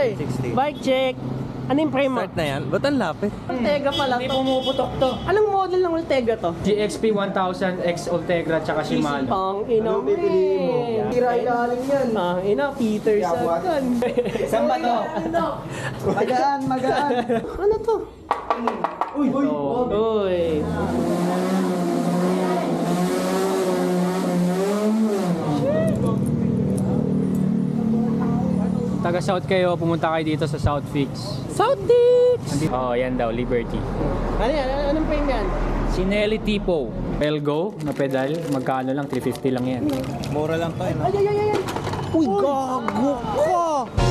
Oy, 60. bike check. Ano yung frame mo? Start na yan? Ba't ang lapit? Ultegra pala Hindi to. pumuputok to. Anong model ng Ultegra to? GXP 1000 X Ultegra tsaka Shimano. Ang ina mo. Tira ilalim yan. Ang ina, Peterson. Saan ba to? Magaan, magaan. Ano to? Uy, uy. Uy. Taga South kayo, pumunta kayo dito sa South Fix. South Dix! Oh, yan daw, Liberty. Ano yan? Anong frame yan? Sinelli Tipo. Elgo na pedal, magkano lang? 350 lang yan. Mura lang to eh. No? Ay. Uy, gago ka!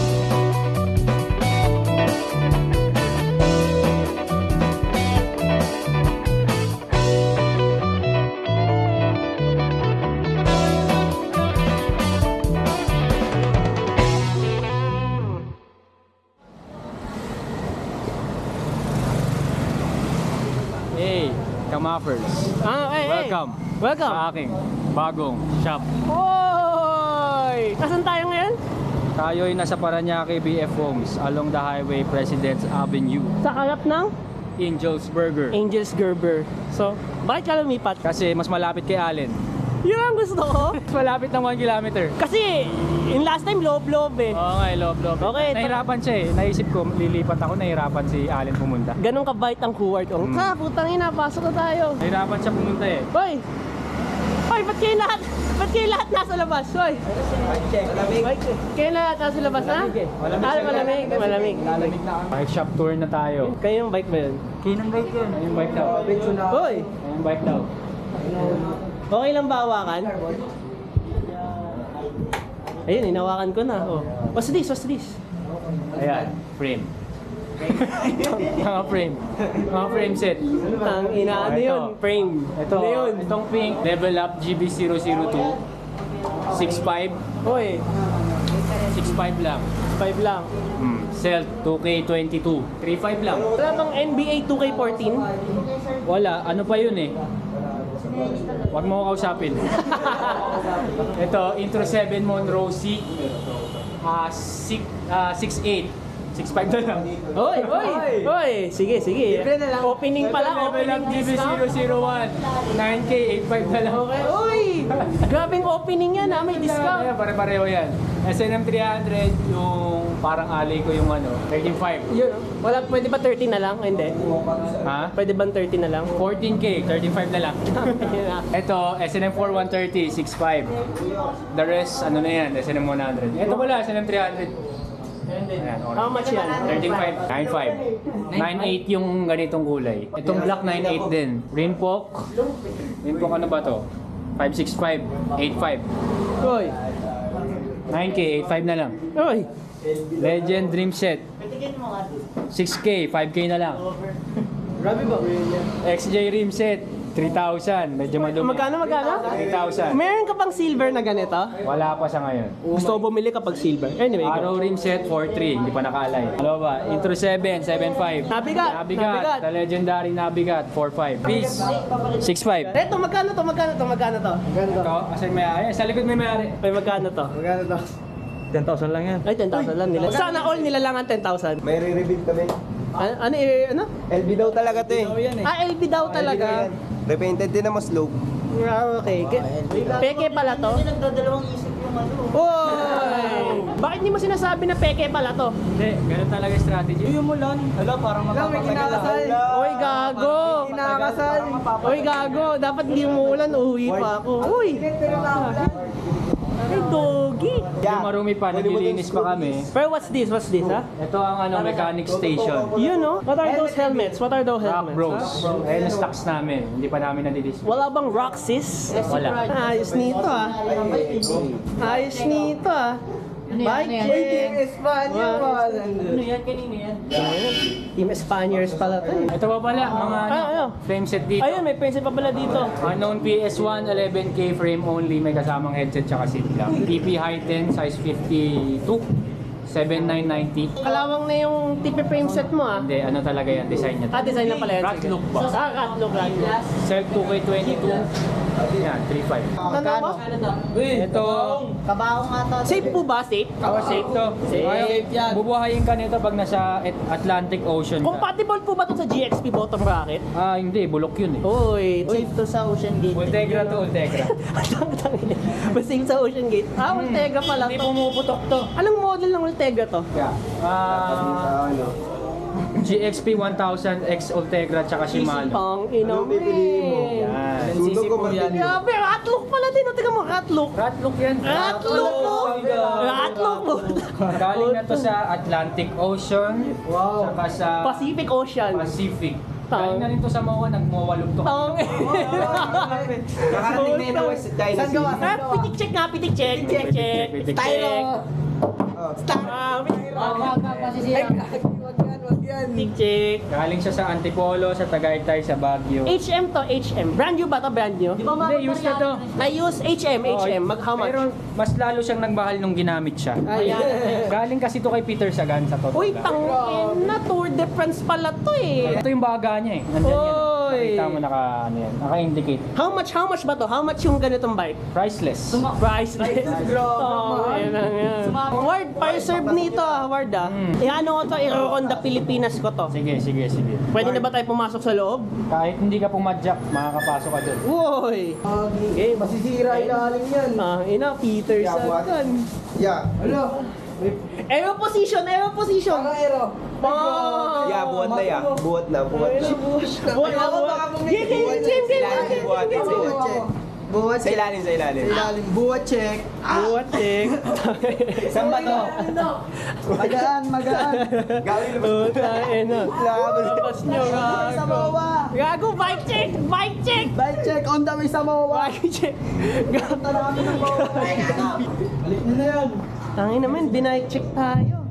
Hey, Kamafers. Hey. Welcome. Welcome. Sa aking bagong shop. Oy! Nasaan tayo ngayon? Tayo ay nasa Parañaque BF Homes along the highway President's Avenue, Sa kalap ng Angel's Burger. Angels Gerber. So, bakit ka lumipat? Kasi mas malapit kay Allen. Yun ang gusto ko. Mas malapit ng 1 kilometer. Kasi, yung last time, loob-loob eh. Oo nga, loob. Okay, Nahirapan siya eh. Naisip ko, lilipat ako, nahirapan si Allen pumunta. Ganun kabait ang Kuwart. Putang ina, pasok na tayo. Nahirapan siya pumunta eh. Hoy! Hoy, ba't kayo lahat nasa labas? Hoy! Kayo lahat nasa labas na? Malamig. Bike shop tour na tayo. Kayo yung bike ba yun? Kinang bike yun. Ayun bike daw. Hoy! Ayun bike daw. Okay lang ba hawakan? Ayun, hinawakan ko na. Oh. What's this? Ayan, frame. Mga frame set. Ang inaano yun, frame. Ito, Ano yun? itong pink, Level Up GB002. 6.5. Hoy, 6.5 lang. 5 lang. Celt 2K22. 3.5 lang. Wala bang NBA 2K14? Wala, ano pa yun eh. Huwag mo ko kausapin. Ito, Intro 7 Monroe C. 6.8. 6.5 na lang. Hoy! Sige. Opening pala, Level Up opening discount. GB001. 9K, 8.5 na lang. Okay, uy! Grabing opening yan ha, may discount. Ayan, pare-pareho yan. SNM 300, yung parang alay ko yung 13.5. Yun, wala, pwede ba 30 na lang? Hindi. Ha? Pwede ba 30 na lang? 14K, 35 na lang. Ito, SNM 4130, 6.5. The rest, ano na yan, SNM 100. Ito wala, SNM 300. Ayan, How much yan? 13.5, 9.5. 9.8 yung ganitong kulay. Itong black 9.8 din. Rinpoche ano ba to? 5.65, 8.5. Hoy! 9K, 8.5 na lang. Hoy! Legend Dream Set. 6K, 5K na lang. Grabe ba yan? XJ Rim Set, 3,000. Medyo madumi. Magkano? 3,000. Meron ka pang silver na ganito? Wala pa sa ngayon. Gusto ko bumili kapag silver. Anyway, go. Arrow Rim Set, 4.3. Hindi pa nakalay. Ano ba? Intro 7, 7.5. Nabigat. The legendary Nabigat, 4.5. Peace, 6.5. Eto, magkano to? Ito, asan may ari? Sa likod may ari. Ay, magkano to? Magkano to? 10,000 lang yan. Ay, 10,000 lang nila. Sana all nila lang ang 10,000. May re-reveal kami. Ano? LB daw talaga to eh. LB daw talaga. Repainted din naman slope. Okay. Peke pala to? Hindi nagdadalawang isip yung Uy! Bakit hindi mo sinasabi na peke pala to? Hindi, ganun talaga yung strategy. Yung mulan. Hala, parang may kinakasal. Uy, gago! Kinakasal. Uy, gago! Dapat hindi umuulan, uwi pa ako. Uy! Ay, doggy! Yung marumi pa, naglilinis pa kami. Pero what's this, ha? Ito ang mechanic station. Yun, no? What are those helmets? Rock Bros. Ayan ang stocks namin. Hindi pa namin nadilis. Wala bang Roxys? Wala. Ayos nito, Ayos nito, Bike check! Espanya pa. Ano yan? Kanina yan? Team Spaniards pala to. Ito pa pala, mga ano? frame set dito. Ayun, may pencil pa pala dito. Unknown PS1, 11K frame only, may kasamang headset tsaka seat lang. TP high 10, size 52, 7990. Kalawang na yung TP frame set mo, Hindi, ano talaga yan, design niya. Design na pala yan. Rat look ba? Rat look. Cell 2K22, Yan, 3.5. Ano ba? Ito, Kabaho nga to. Safe po ba? Safe? safe to. Safe yan. Bubuhayin ka nito pag nasa Atlantic Ocean ka. Compatible po ba ito sa GXP bottom bracket? Hindi, bulok yun eh. Uy, Safe to sa Ocean Gate. Ultegra to, Ultegra. Mas safe sa Ocean Gate. Ultegra pala Hindi to. pumuputok to. Anong model ng Ultegra to? GXP 1000 X Ultegra tsaka Shimano. Pang inong Yan. Sundo ko yan. Grabe, ratlook pala din. Tingnan mo, ratlook. Ratlook yan. Ratlook mo! Ratlook mo! Galing na to sa Atlantic Ocean. Wow. Saka sa Pacific Ocean. Pacific. Galing na rin to sa MOA, nag-MOA lugtok. Tang Nakarating na yun ang West China Sea. pitik check nga, pitik check. Pitik check. Pitik check. Stylo. Pitik check. Galing siya sa Antipolo, sa Tagaytay, sa Baguio. HM to, HM. Brand new ba to? Brand new? Hindi, use na to. I use HM, HM. How much? Pero mas lalo siyang nagmahal nung ginamit siya. Ayan. Galing kasi to kay Peter Sagan sa Totoga. Uy, tangin na. Tour de France pala to eh. Ito yung baga niya eh. Nandyan yan. Oy. Nakita mo naka-indicate. How much ba to? How much yung ganitong bike? Priceless. Priceless. Oh, ayan na yan. Ward, pa-reserve nito Ward Iano ko to, i-Ronda Pilipinas ko to. Sige. Pwede na ba tayo pumasok sa loob? Kahit hindi ka pumadyak, makakapasok ka doon. Uy! Okay, masisira ilalim yan. Ina, Peter Sagan. Yeah. Aero position! Yeah, buhat na ya. Buhat na. Buhat na. Buhat sa ilalim. Buhat check. Buhat check. Saan ba to? Magaan. Gawin na ba? Puta, ina. Labas nyo, gago. Gago, bike check! Bike check on the way sa Moa. Bike check! Punta na kami ng Moa. Balik nyo na yan. Tangin naman, binike check tayo.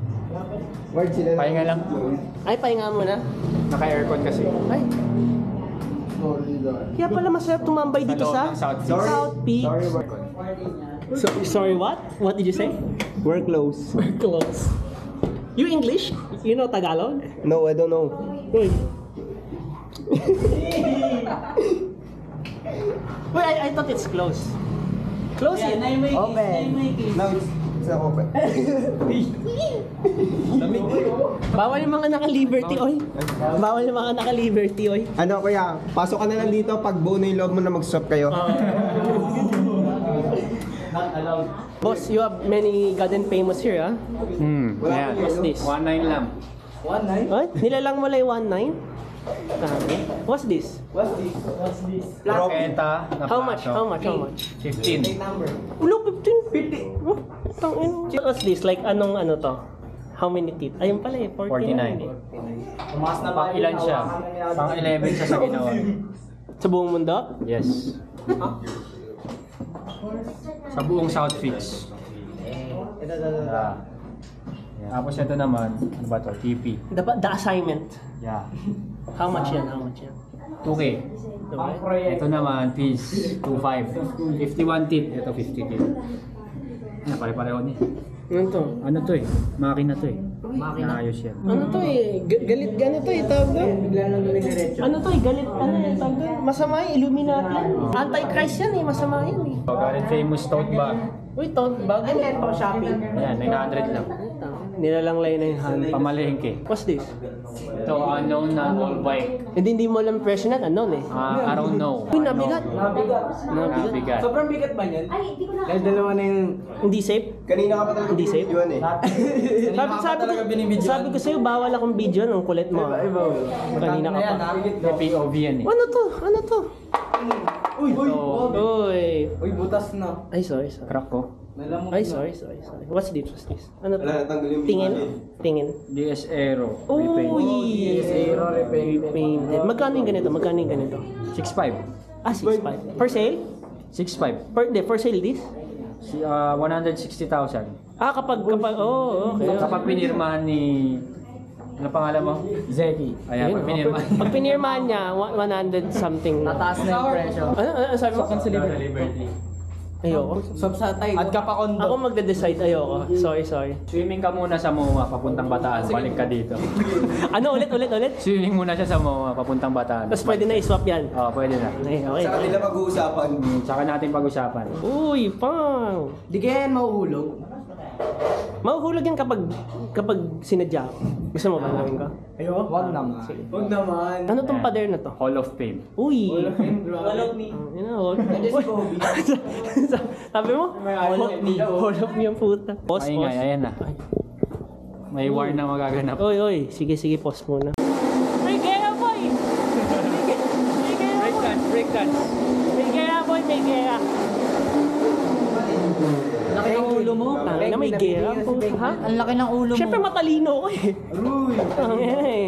Word sila. Pahinga lang. Ay, pahinga muna. Naka-aircon kasi. Ay, kaya pala masarap tumambay dito loob sa ng South Peak. South Peak. Sorry, what? What did you say? We're close. We're close. You English? You know Tagalog? No, I don't know. Uy. Wait, I thought it's close. Close it. Open. Now it's not open. Bawal yung mga naka-liberty, oy. Bawal yung mga naka-liberty, oy. Ano kuya, pasok ka na lang dito pag buo na yung loob mo na mag-stop kayo. Boss, you have many God and famous here, ah. Ayan. What's this? 19 lang. What? Nilalang mo lang yung 1.9? What's this? Raketa na How much? plato. How much? 15. Ulo, 15? 50? Oh, tangin. What's this? Like, anong ano to? How many teeth? Ayun pala eh, 49. 49. Pang ilan siya? Pang 11 siya sa ginawa. Sa buong mundo? Yes. Sa buong South Beach. Yeah. Tapos ito naman, ano ba to? TP. The assignment. Yeah. How much yan? 2K. Ito naman, piece 2.5. 51 teeth. Ito 50 teeth. Pare-pareho niya. Ano to? Ano to eh? Makina to eh. Naayos yan. Ano to eh? Galit ganito eh, tawag doon. Ano to eh? Galit, ano eh, tawag doon? Masama yung Illuminati. Antichrist yan eh, masama yan eh. Galing famous tote bag. Uy, to, bago yan pang shopping. Yan, 900 lang. Nilalang lay na yung hand. Pamalengke. What's this? Ito, unknown na all bike. Hindi mo alam presyo na, ano eh. I don't know. Uy, nabigat. Nabigat. Sobrang bigat ba yan? Dahil dalawa na yung... Hindi safe? Kanina ka pa talaga Hindi safe? yun eh. Sabi ko sa'yo, bawal akong video ng kulit mo. Kanina ka pa. May POV yan eh. Ano to? Ano to? Ito, Uy. butas na. Ay, sorry. crack ko. Ay, sorry. What's this? Ano to? Wala, natanggal yung Tingin? Tingin. DS Aero. Uy! Zero Repainted. Magkano yung ganito? 6.5. Ah, 6.5. Per sale? 6.5. Per sale this? 160,000. Ah, kapag, okay. Kapag pinirmahan ni... Ano pangalan mo? Zeki. Ayan, pag pinirmahan. Pag pinirmahan niya, 100 something. Tataas na yung presyo. Ano sabi mo? Liberty. Ayoko. At kapakondo. Ako magde-decide, ayoko. Sorry. Swimming ka muna sa MOA, papuntang Bataan, balik ka dito. Ano, ulit? Swimming muna siya sa MOA, papuntang Bataan. Tapos pwede na i-swap yan. Oo, pwede na. Okay. Sa kanila mag-uusapan. Tsaka natin pag-usapan. Uy, pang! Di kaya yan mahuhulog. Mahuhulog yan kapag sinadya ko. Gusto mo ba gawin ko? Ayoko. Wag naman. Wag naman. Ano tong pader na to? Hall of Fame. Uy! Wala me. Sabi mo? Hold up me ang puta. Pause. Maingay, ayan na. May war na magaganap. Oy. Sige, pause muna. May gaya, boy! Break dance. May gaya, boy, may gaya. Laki ng ulo mo. Na may gaya, puta, ha? Ang laki ng ulo mo. Siyempre matalino ko eh.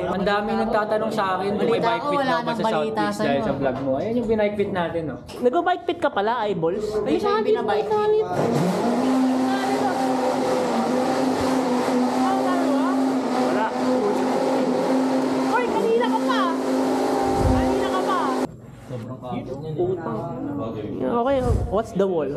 Ang dami nagtatanong sa akin kung may Balita bike ko, fit wala daw ba nang sa balita Southeast sa'yo. dahil sa vlog mo. Ayan yung binike fit natin, no? Nag-bike fit ka pala, eyeballs. Ay, siya yung binabike fit. Wala. Hoy, kanina ka pa. Utang. Okay, what's the wall?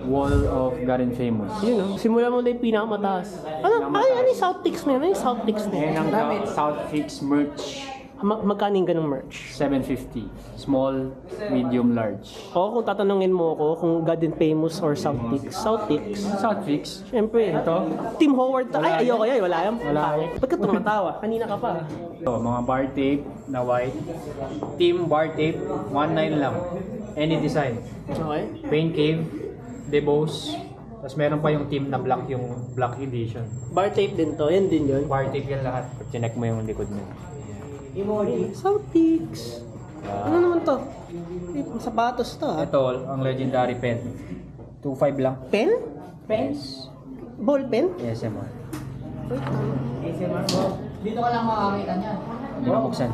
Wall of Garin Famous. Yun o. Simulan mo na yung pinakamataas. Ano yung South Peaks na yun? Ano yung South Peaks na yun? Ayan ang South Fix merch. Magkano yung ganong merch? 750. Small, medium, large. O kung tatanungin mo ako kung Garden Famous or South Peaks. South Peaks. South Fix. Siyempre. Ito? Team Howard. Ay, ayoko yan. Wala yan. Wala. Ba't ka tumatawa? Kanina ka pa. Ito, mga bar tape na white. Team bar tape, 1.9 lang. Any design. Okay. Pain Cave, Debose. Tapos meron pa yung team na black, yung black edition. Bar tape din to. Yan din yun. Bar tape yan lahat. Pag chinek mo yung likod mo. Emoji. South Peaks. Ano naman to? Sapatos to ha. Ito, ang legendary pen. 2.5 lang. Pen? Pens? Ball pen? ASMR. Dito ka lang makakita niyan. Hindi na buksan.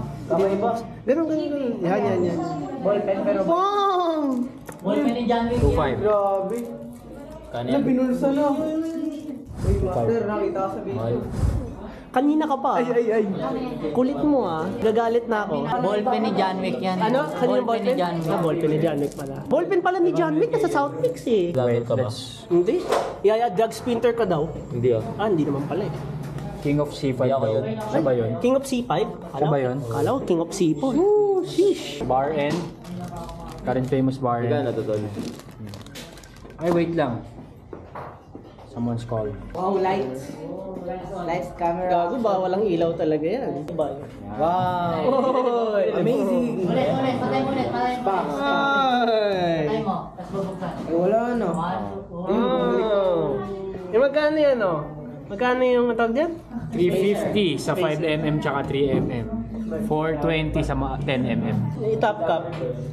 Ganun. Yan. Ball pen pero... Bang! Ball pen ni John Wick 2.5. Grabe. Kanina. Binulsa na. Uy, master, nakita ka sa video. Kanina ka pa. Ay. Kulit mo ah. Gagalit na ako. Ball pen ni John Wick yan. Ano? Kanina Ball pen ni John Wick. Ball pen ni John Wick pala. Ball pen pala ni John Wick nasa South Peaks eh. Wait, Hindi. Yaya, drug sprinter ka daw. Hindi ah. Hindi naman pala eh. King of C5 daw. Siya ba yun? King of C5? Siya ba yun? Kala ko King of C4. Oh, sheesh. Bar N. Current famous bar N. Ay, wait lang. Someone's calling. Wow, lights. Lights, camera. Gago ba? Walang ilaw talaga yan. Wow. Oy! Amazing. Ulit, patay mo. Patay mo, tapos bubuksan. Wala no. Magkano yan oh? Magkano yung tawag dyan? 350 sa 5mm tsaka 3mm. 420 sa 10mm. Yung top cup.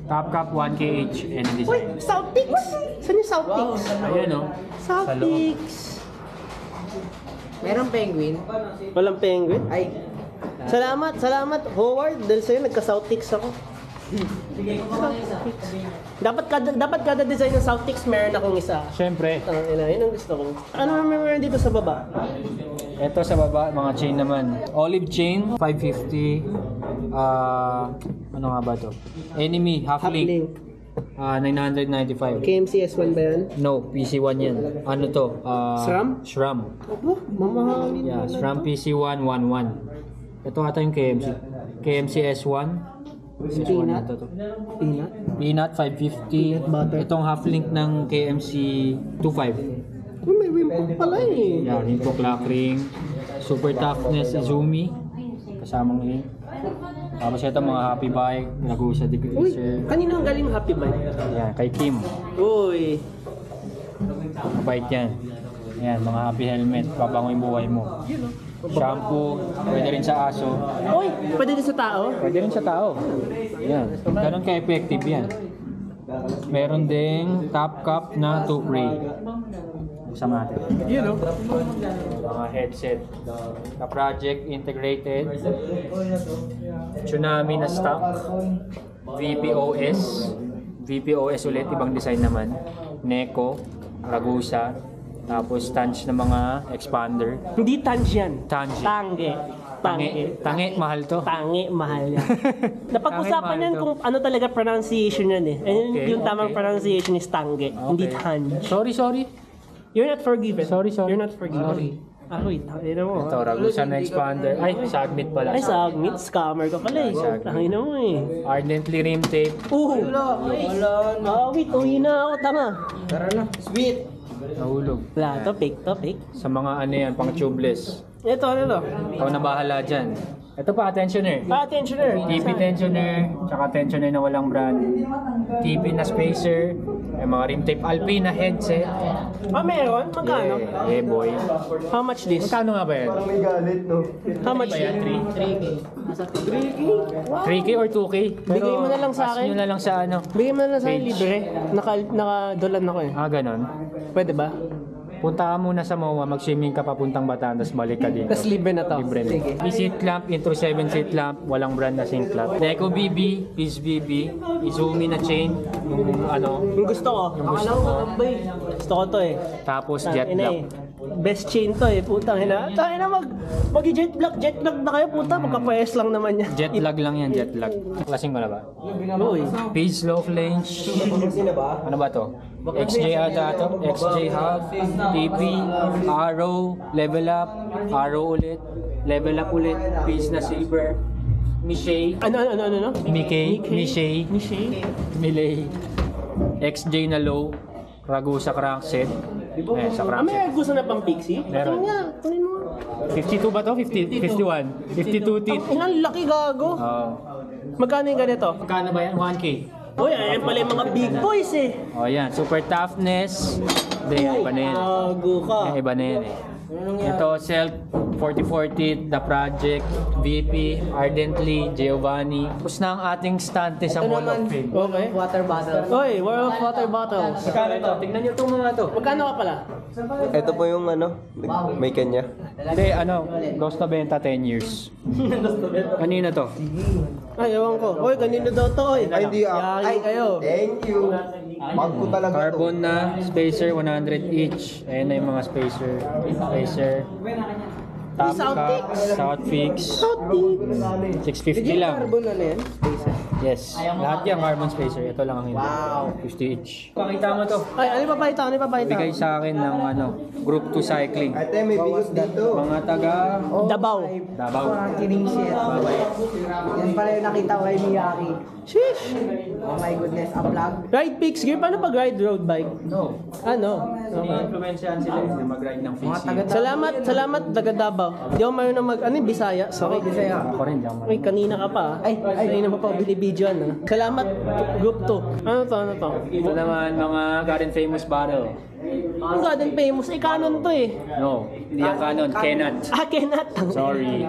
Top cap 1K each and Uy! design. South Peaks! Saan yung South Peaks? Ayan o. South Sa loob. Peaks. Merong penguin. Walang penguin? Ay. Salamat Howard. Dahil sa'yo nagka-South Peaks ako. Dapat kada design ng South Peaks meron akong isa. Siyempre, Yun ang gusto ko. Ano meron dito sa baba? ito sa baba, mga chain naman. Olive chain, 550. Ano nga ba to? Enemy, half link. 995. KMC S1 ba yan? No, PC1 yan. Ano to? SRAM? SRAM. Oh, mamahalin Yeah, na SRAM to. PC1 11. Ito ata yung KMC. KMC S1. Peanut. Ito to. Peanut? Peanut 550. butter. Itong half link ng KMC 25. Oh, may wimple pala eh. Yeah, Rinko Clock Ring. Super Toughness Izumi. Kasamang link. Tapos ito mga Happy Bike. Nagusa Uy, Decreaser. kanina ang galing Happy Bike. Yan, kay Kim. Uy. Mabait yan. Yan, mga happy helmet. Pabango yung buhay mo. Shampoo. Pwede rin sa aso. Uy, pwede din sa tao? Pwede rin sa tao. Yan. Ganon ka-effective yan. Meron ding top cup na toothbrush. Sa natin. Yun o. Mga headset. Na project integrated. Tsunami na stock. VPOS. VPOS ulit, ibang design naman. Neko. Ragusa. Tapos tange na mga expander. Hindi tange yan. Tange. Tange. Tange, mahal to. Tange, mahal yan. Napag-usapan Tange, yan mahal kung ano talaga pronunciation yan eh. And Okay, yung tamang okay. pronunciation is tange, hindi tange. Sorry. You're not forgiven. Sorry. You're not forgiven. Ah, wait. Tangina mo. Ito, Ragusa na expander. Ay, Sagmit pala. Ay, sagmit. Scammer ka pala eh. Sagmit. Tangina mo eh. Ardently rim tape. Wala na. Wait. Uwi na ako. Tanga. Tara na. Sweet. Nahulog. Wala. Topic. Sa mga ano yan, pang tubeless. Ito, ano to? Ikaw na bahala dyan. Ito pa, tensioner. Ah, tensioner. TP tensioner, tsaka tensioner na walang brand. TP na spacer, may mga rim tape Alpine na headset. Ah, meron? Magkano? Yeah, boy. How much this? Magkano nga ba yan? May galit, no? How much? 3K. 3K or 2K? Bigay mo na lang sa akin. Yun na lang sa ano. Bigyan mo na lang sa akin Page. libre. Naka-dolan ako eh. Ganon. Pwede ba? Punta ka muna sa MOA, mag-swimming ka papuntang Bataan, tapos balik ka dito. Tapos libre na to. Libre na. May seat lamp, intro 7 seat lamp, walang brand na sink lamp. Deco BB, Peace BB, Izumi na chain, yung ano, Yung gusto ko. Yung gusto Akala ko. Boy. Gusto ko to eh. tapos jet Ina black. eh. Best chain to eh. Putang ina. Tangina mag-jet black na kayo. Puta, magkapayas lang naman yan. Jet lag lang yan, jet lag. Klaseng ko na ba? Uy. Page low flange. Sino ba? Ano ba to? XJ ata to? XJ hub, TP, arrow, level up, arrow ulit, level up ulit, page na silver, Mishay, Ano? Mickey, Mishay, Milay, XJ na low, Ragusa crankset. Sa Ah, may crankset. gusto na pang pixie? Meron. Ito nga. Kunin mo. 52 ba to? 51. 52 teeth. Ang laki gago. Magkano yung ganito? Magkano ba yan? 1K. Uy, ayan pala yung mga big boys eh. O yan, super toughness. Hindi, iba na yan. Gago ka. Iba na yan eh. Ito, Celt, 44 The Project, VP, Ardently, Giovanni. Tapos na ang ating stante sa Wall of Fame. Okay. Water bottle. Uy, World of Water Bottles. Magkano ito? Tingnan nyo itong mga to. Magkano ka pala? Ito po yung ano, may kanya. Hindi, ano, Ghost na Benta 10 years. Kanina to. Ay, ewan ko. Uy, kanino daw to, oy. Ay, hindi ah. Yari kayo. Thank you. Bag ko talaga to. Carbon na, spacer 100 each. Ayan na yung mga spacer. Top Southfix. cap, Southfix. 650 lang. Carbon na yan. Yes. Lahat yan carbon spacer. Ito lang ang hindi. Wow. 50 each. Pakita mo to. Ay, ano pa ito? Ano pa ito? Bigay sa akin ng ano, group 2 cycling. Ate, may bigot dito. Mga taga Dabaw. Davao. Kidding shit. Yan pala yung nakita ko kay Miyaki. Sheesh. Oh my goodness, a vlog. Ride pics gear. Paano pag ride road bike? No. Ano? Okay. Influensyahan sila hindi mag-ride ng fixie. Salamat taga Davao. Di ako marunong mag ano Bisaya. Sorry. Bisaya. Ako rin, diyan. Ay, kanina ka pa. Ay, kanina mo pa binibidyo ano. Salamat group 2. Ano to? Ito naman mga current famous battle. Ang garden famous. Eh, canon to eh. No, hindi yan canon. Cannot. Cannot. Sorry.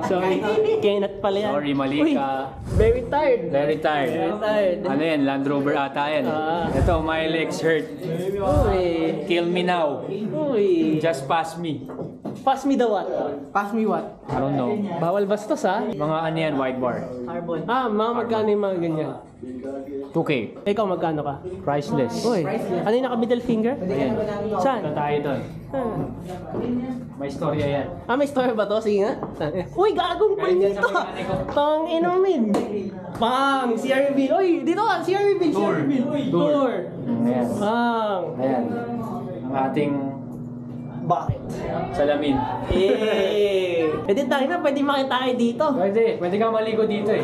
Cannot pala yan. Sorry, mali Uy, ka. very tired. Very tired. Very tired. Ano yan? Land Rover ata yan. Ah. Ito, my legs hurt. Uy. Kill me now. Uy. Just pass me. Pass me the what? Pass me what? I don't know. Bawal bastos ha? Mga ano yan, wide bar. Carbon. Mga magkano yung mga ganyan? 2K. Ikaw magkano ka? Priceless. Uy. Ano yung naka-middle finger? Ayan. Saan? Ito tayo doon. Ah. May storya yan. May story ba to? Sige nga. Uy, gagong pa nito. Tang inamin. Pang! CR reveal. Uy, dito ka. CR reveal. CR reveal. Uy, tour. Ayan. Pang. Ayan. Ang ating Bakit? salamin. Pwede tayo na. Pwede makita tayo dito. Pwede kang maligo dito eh.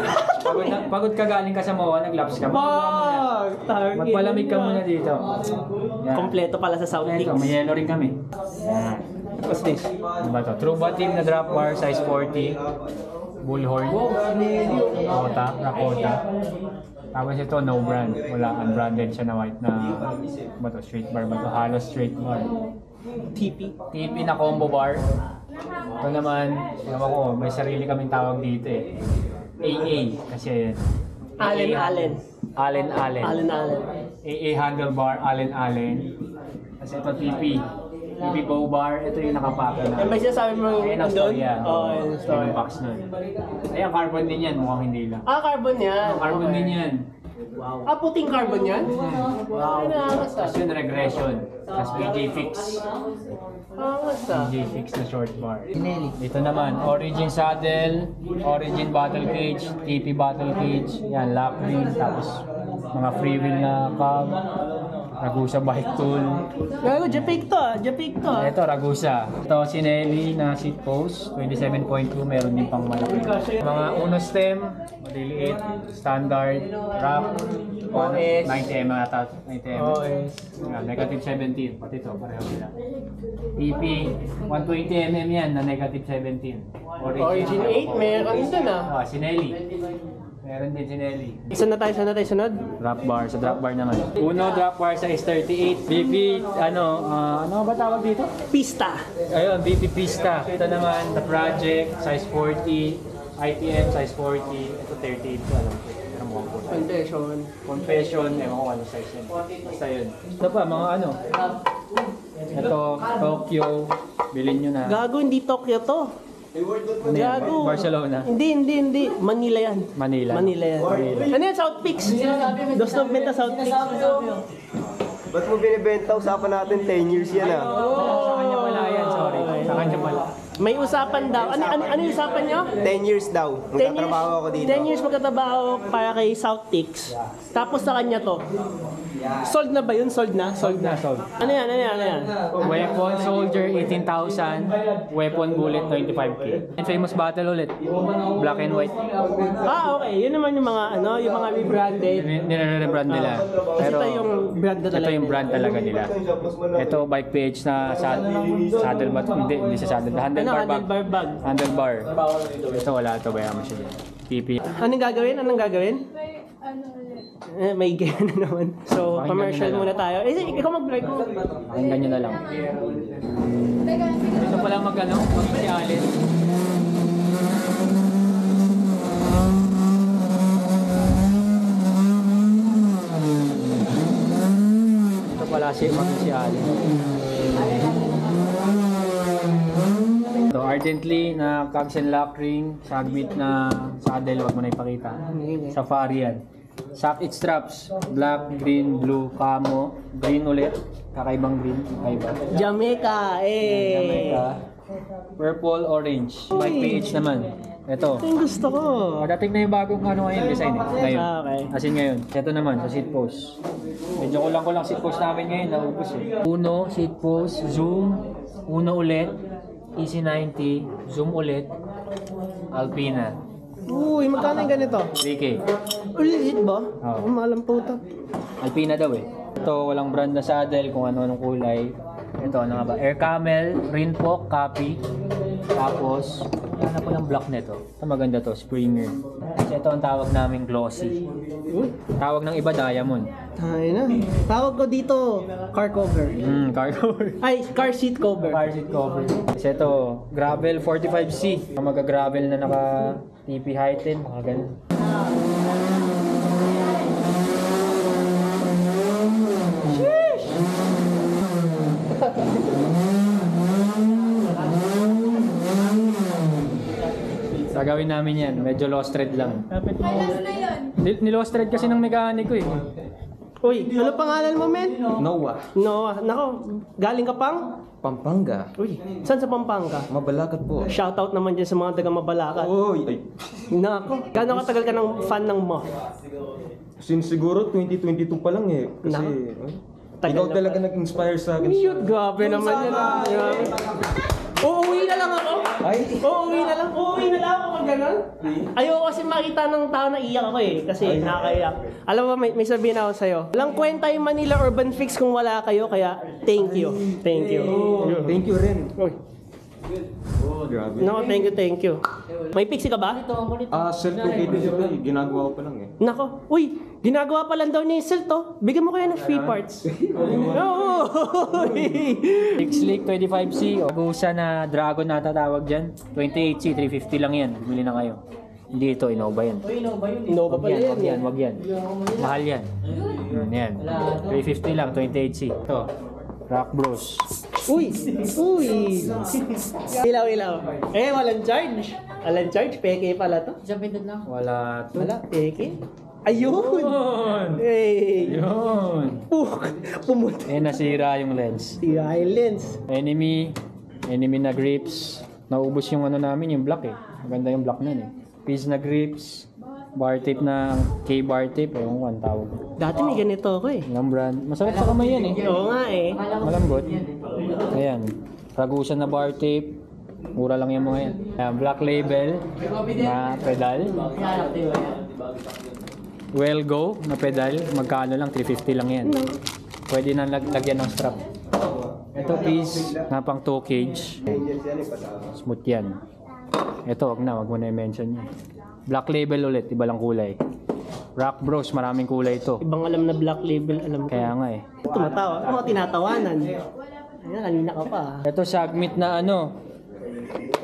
Pagod ka galing ka sa MOA, nag-laps ka. Pang! Magpalamig ka muna dito. Yan. Kompleto pala sa South Ito, Links. may yellow rin kami. Yan. What's this? Ano ba to? True Team na drop bar, size 40. Bullhorn. Rakota. Tapos ito, no brand. Wala, unbranded siya na white na ba to? Straight bar ba to? Halos straight bar. TP. TP na combo bar. Ito naman, ewan ko, may sarili kaming tawag dito eh. AA. Kasi Allen. Allen. AA handlebar, Allen. Kasi ito TP. TP bow bar, ito yung nakapake na. May sinasabi mo Ayan ang doon? story yan. Oo, yun ang story. Yung box nun. Ayan, carbon din yan, mukhang hindi lang. Carbon yan. Carbon din yan. Ah, puting carbon yan? Wow. Ay, naangas ah. Tapos yun, regression. Tapos BJ Fix. Angas ah. BJ Fix na short bar. Dito naman, Origin Saddle, Origin Battle Cage, TP Battle Cage, yan, lock ring, tapos mga free wheel na cab, Ragusa bike tool. Gago, Japik to ah. Japik to ah. Ito, Ragusa. Ito, Sinelli na seat post, 27.2, meron din pang malaki. Mga Uno stem, maliliit, standard, wrap, OS. 90mm ata, 90mm. OS. Yan, negative 17, pati ito, pareho sila. TP, 120mm yan na negative 17. Origin 8, meron din ah. Sinelli. Meron din Sinelli. Saan na tayo sunod? Drop bar, sa drop bar naman. Uno drop bar size 38. BP, ano ba tawag dito? Pista. Ayun, BP Pista. Ito naman, the project, size 40. ITM, size 40. Ito 38 ko, alam ko. Pero mukhang po. Confession, ewan ko ano size yan. Basta yun. Ito pa, mga ano. Ito, Tokyo. Bilhin nyo na. Gago, hindi Tokyo to. Ano yan? Gago. Barcelona. Hindi. Manila yan. Manila. Yan. Ano yan? South Peaks. Dos ng benta South Peaks. Ba't mo binibenta? Usapan natin 10 years yan ah. Sa kanya pala yan, sorry. Sa kanya pala. May usapan daw. Ano yung usapan nyo? 10 years daw. Magtatrabaho ako dito. 10 years magtatrabaho para kay South Peaks. Tapos sa kanya to. Sold na ba yun? Sold na? Sold. Ano yan? Weapon Soldier 18,000, Weapon Bullet 25k. And famous battle ulit. Black and white. Ah, okay. Yun naman yung mga yung mga rebranded. Nire-rebrand nila. Pero Ito yung brand na talaga. ito yung brand talaga nila. Ito bike page na saddle ba? Hindi sa saddle. Handlebar bag. Handlebar. Ito wala ito. Bayan mo siya dyan. PP. Anong gagawin? May gana na naman. So, Pakinggan commercial nyo na muna tayo. Ikaw mag-vlog mo. Pakinggan nyo na lang. Ito pala mag-specialin. Ito pala mag-specialin. So, Ardently na cogs and lock ring, sagbit na saddle, wag mo na ipakita. Safari yan. Socket straps, black, green, blue, camo, green ulit, kakaibang green, kakaiba. Jamaica, Jamaica. Purple, orange. Bike PH naman. Ito. Ito yung gusto ko. Dating na yung bagong ngayon design eh. Ngayon. Okay. As in ngayon. Ito naman, sa seat post. Medyo kulang seat post namin ngayon, naubos eh. Uno, seat post, zoom, uno ulit, Easy 90, zoom ulit, Alpina. Uy, magkano yung ganito? 3K. Ulit ba? Oo. Malam po ito. Alpina daw eh. Ito, walang brand na saddle, kung ano-anong kulay. Ito, ano nga ba? Air Camel, Rinpok, Copy. Tapos, hanap ko ng block nito. Ito maganda to, Springer. Ito ang tawag naming glossy. Tawag ng iba, diamond. Ay na. Tawag ko dito, car cover. Car cover. Ay, car seat cover. Car seat cover. Kasi ito, Gravel 45C. Mag-gravel na naka TP height din, mga ganun. Gagawin namin yan, medyo lost thread lang. Nilost thread kasi ng mekaniko eh. Uy, ano pangalan mo, men? Noah. Noah. Nako, galing ka pang? Pampanga. Uy, saan sa Pampanga? Mabalakat po. Shoutout naman dyan sa mga taga Mabalacat. Oy, ay. Nako, gano'ng katagal ka ng fan ng mo? Since siguro 2022 pa lang eh. Kasi Tagal ikaw na talaga nag-inspire sa akin. Cute, grabe naman yan. Grabe. Uuwi na lang ako. Uuwi na lang ako pag gano'n. Ayoko kasi makita ng tao na iyak ako eh. Kasi nakakaiyak. Alam mo, may sabihin ako sa'yo. Walang kwenta yung Manila Urban Fix kung wala kayo. Kaya, thank you. Thank you. Thank you rin. Uy. Grabe. No, thank you. May pixie ka ba? Self-located yun eh. Ginagawa ko pa lang eh. Nako, uy, ginagawa pa lang daw ni Sil to. Bigyan mo kaya ng free parts. Oo. X-Lake 25C, Ragusa na Dragon na tatawag dyan. 28C, 350 lang yan. Bumili na kayo. Hindi ito, Innova yan. Innova pala yan. Wag yan. Mahal yan. Yan. 350 lang, 28C. Ito, Rock Bros. Uy! Ilaw. Walang charge. Peke pala to. Wala. Wala, peke. Ayun! Hey! Yun. Pumunta. Eh, nasira yung lens. Si Islands. Enemy na grips. Naubos yung ano namin, yung block eh. Maganda yung block nun eh. Piece na grips. Bar tape na K-bar tape. Ewan ko ang tawag. Dati may ganito ako eh. Ilang brand. Masarap sa kamay yan eh. Oo nga eh. Malambot. Ayan. Ragusan na bar tape. Mura lang yung mga yan. Ayan, black label na pedal. Well Go na pedal. Magkano lang? 350 lang yan. Pwede na lagyan ng strap. Ito piece na pang 2 cage. Smooth yan. Ito, wag mo na i-mention yan. Black label ulit, iba lang kulay. Rock Bros, maraming kulay ito. Ibang alam na black label, alam ko. Kaya nga eh. Tumatawa. Ako tinatawanan. Ayan, kanina ka pa. Ito Sagmit na ano,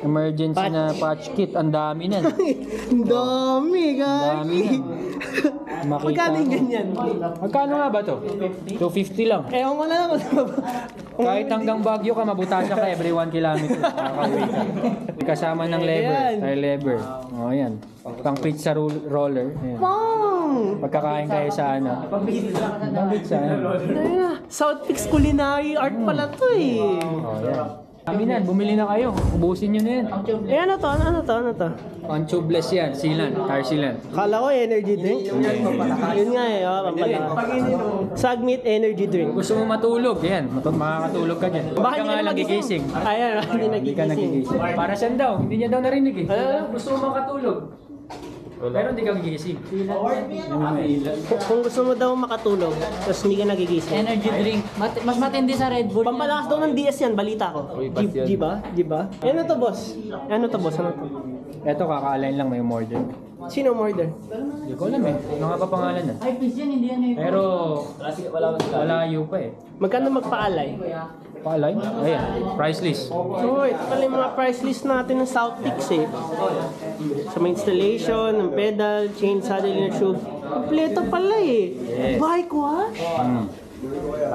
emergency na patch kit. Ang dami nan. Ang dami, guys. Dami yan. Makita Magkano yung mo. ganyan? Magkano nga ba to? 250 lang. Ewan ko na lang. Kahit hanggang Baguio ka, mabutasya ka every 1 kilometer. Makakauwi ka. Kasama ng lever, Ayan. tire lever. O, ayan. Pang pizza roller. Ayan. Pang! Pagkakain kayo sa ano. Pang pizza. Ayun na. South Peaks Culinary Art pala to eh. O, ayan. Kami na, bumili na kayo. Ubusin nyo na yan. Eh ano to? Ano to? On tubeless yan, sealant, tire sealant. Kala ko energy drink. Yun nga eh, pampalakas. Sagmit energy drink. Gusto mo matulog, yan. Makakatulog ka dyan. Huwag ka nga lang gigising. Ayan, hindi Hindi ka nagigising. nagigising. Para saan daw? Hindi niya daw narinig eh. Ano? Gusto mo makatulog. Pero hindi ka gigising. Kung gusto mo daw makatulog, tapos hindi ka nagigising. Energy drink. Mas matindi sa Red Bull. Pampalakas daw ng DS yan, balita ko. G ba? Ano to, boss? Ano to? Eto, kaka-align lang, may umorder. Sino umorder? Hindi ko alam eh. Ano nga pa pangalan na? Ay, please yan, hindi yan eh. Pero, walayo pa eh. Magkano magpaalay? Paalay? Ayan, price list. Uy, ito pala yung mga price list natin ng South Peaks eh. Sa mga installation, ng pedal, chain, saddle, and tube. Kompleto pala eh. Yes. Bike wash?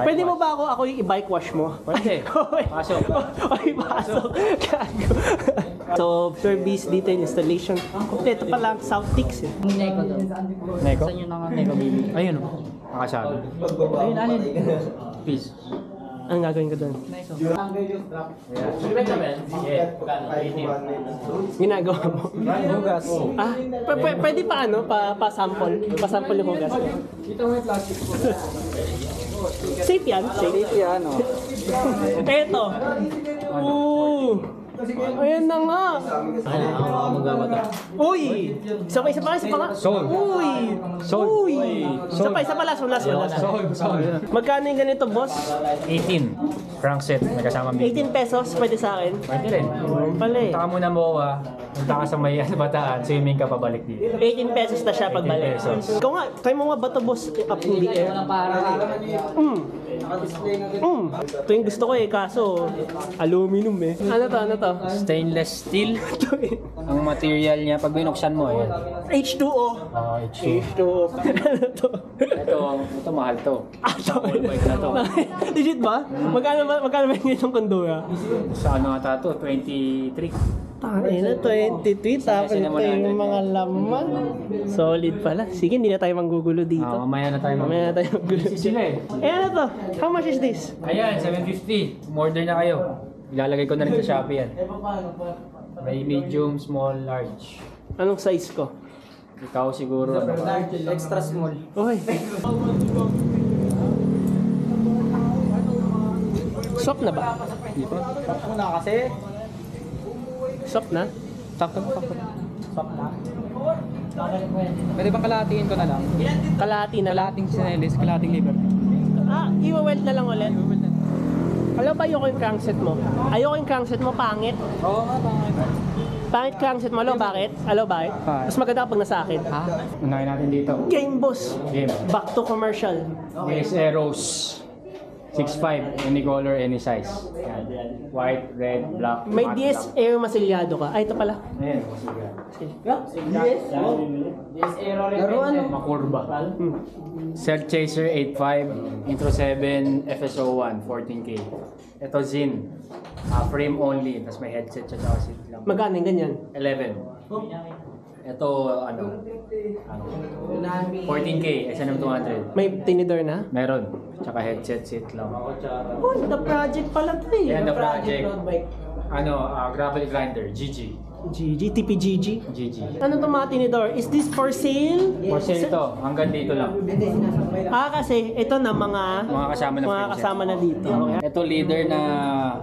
Pwede mo ba ako yung i-bike wash mo? Pwede. Pasok. Oy, pasok. Gago. So, service, detail, installation. Kompleto pala ang South Peaks eh. Neko daw. Neko? Saan yun ang Neko baby? Ayun o. Nakasabi. Ayun, alin? Peace. Anong gagawin ko doon? Neko. Ginagawa mo? Hugas. Ah, pwede pa ano? Pa-sample? Pa-sample yung hugas. Kita mo yung plastic po. Safe yan? Safe yan, oh. Eto. Ooh. Ayan na nga. Uy! Isa pa nga. Sold. Uy! Sold. Uy! Isa pa, last one. Magkano yung ganito, boss? 18. Crankset. May kasama may 18 pesos, pwede sa akin. Pwede rin. Pala eh. Punta ka muna MOA. Punta ka sa may Bataan. Swimming ka pabalik dito. 18 pesos na siya pagbalik. 18 pesos. Ikaw nga, try mo nga ba ito, boss? Up in the air. Ito yung gusto ko eh, kaso aluminum eh. Ano to? Stainless steel. Ang material niya, pag binuksan mo, ayan. H2O. H2O. Ano to? Ito mahal to. Ballpoint na to. Legit ba? Magkano ba yung itong kondura? Sa ano ata to? 23. Tangin na, 23. Tapos ito yung mga laman. Solid pala. Sige, hindi na tayo manggugulo dito. Mamaya na tayo Mamaya na tayo manggulo. Sila eh. Eh ano to? How much is this? Ayan, 750. Umorder na kayo. Ilalagay ko na rin sa Shopee yan. May medium, small, large. Anong size ko? Ikaw siguro. Ano? Extra small. Uy. Stop na ba? Muna kasi. Stop na? Stop na. Pwede bang kalahatiin ko na lang? Kalahati na lang. Kalahating sinelis, kalahating liver. I-weld na lang ulit. Alam ba ayoko yung crankset mo? Ayoko yung crankset mo, pangit. Oo nga, pangit. Pangit crankset mo, bakit? Bakit? Mas maganda kapag nasa akin. Ha? Unahin natin dito. Game boss. Game. Back to commercial. DS Aeros. 6'5", any color, any size. Yan. White, red, black, May matte DS black. Air masilyado ka. Ay, ito pala. Ayan. Laruan. Makurba. Cell Chaser 8.5, Intro 7, FSO1, 14K. Ito Zin. Frame only, tapos may headset siya tsaka seat lang. Magkano yung ganyan? 11. Ito, ano 14K, SNM 200. May tinidor na? Meron. Tsaka headset, seat lang. Oh, the project pala to eh. Yan, the project. road bike. Gravel grinder, GG. GG, TPGG. GG. Ano to mga tinidor? Is this for sale? For sale ito, hanggang dito lang. Kasi ito na mga Mga kasama na dito. Ito leader na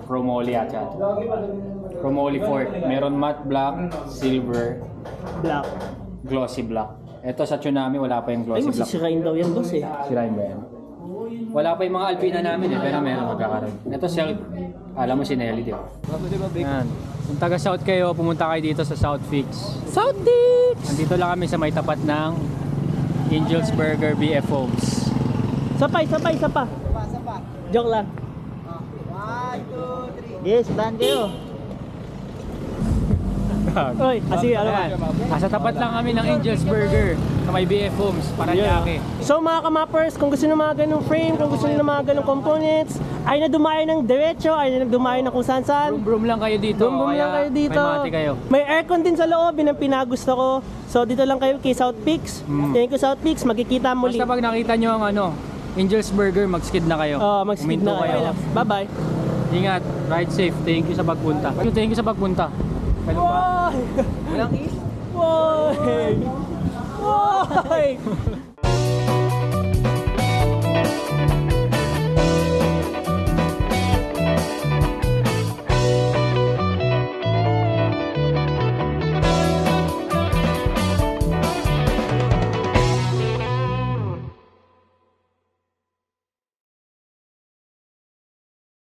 Chromoly at Chromoly Fort. Meron matte black, silver, Black. glossy black. Ito sa Tsunami, wala pa yung Ay, glossy black. masisirain daw yan, boss eh. Sirain ba yan? Wala pa yung mga Alpina namin eh, pero meron magkakaroon. Ito self, alam mo si Nelly, di ba? Yan. Kung taga South kayo, pumunta kayo dito sa South Fix. South Dix! Nandito lang kami sa may tapat ng Angel's Burger BF Homes. Sapay. Joke lang. 1, 2, 3. Yes, ban kayo. Oy, kasi ano ba? Nasa tapat lang kami ng Angel's Burger sa may BF Homes, Paranaque. So mga kamappers, kung gusto nyo mga ganong frame, kung gusto nyo mga ganong components, ay na dumayo ng diretso, ay na dumayo ng kung saan. Broom lang kayo dito. Brum lang kayo dito. May mati kayo. May aircon din sa loob, yun ang pinagusto ko. So dito lang kayo kay South Peaks. Thank you South Peaks, magkikita muli. Basta pag nakita nyo ang Angel's Burger, mag-skid na kayo. Mag-skid Huminto na kayo. Bye-bye. Ingat, ride safe. Thank you sa pagpunta. Thank you sa pagpunta. Ganun ba? Walang is? Why? Why?